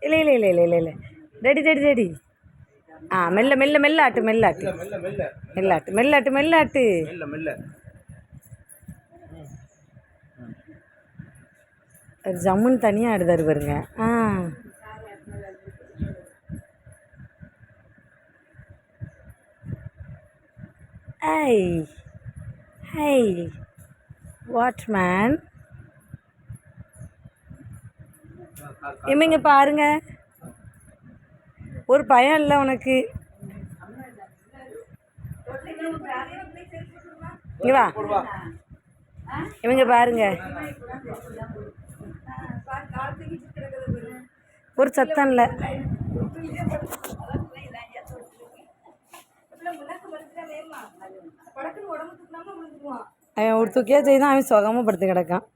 இல்லை இல்லை இல்லை இல்லை இல்லை இல்லை ரெடி ரெடி ரெடி. மெல்ல மெல்ல மெல்லாட்டு மெல்லாட்டு மெல்லாட்டு மெல்லாட்டு மெல்லாட்டு. ஜம்முன்னு தனியாக ஆடுதாரு பாருங்க. ஐ ஹை வாட் மேன். இவங்க பாருங்க, ஒரு பயம் இல்லை உனக்கு. இங்க வா, இவங்க பாருங்க, ஒரு சத்தம் இல்லை. அவன் ஒரு தூக்கியா செய்தான், அவன் சுகமாக படுத்து கிடக்கான்.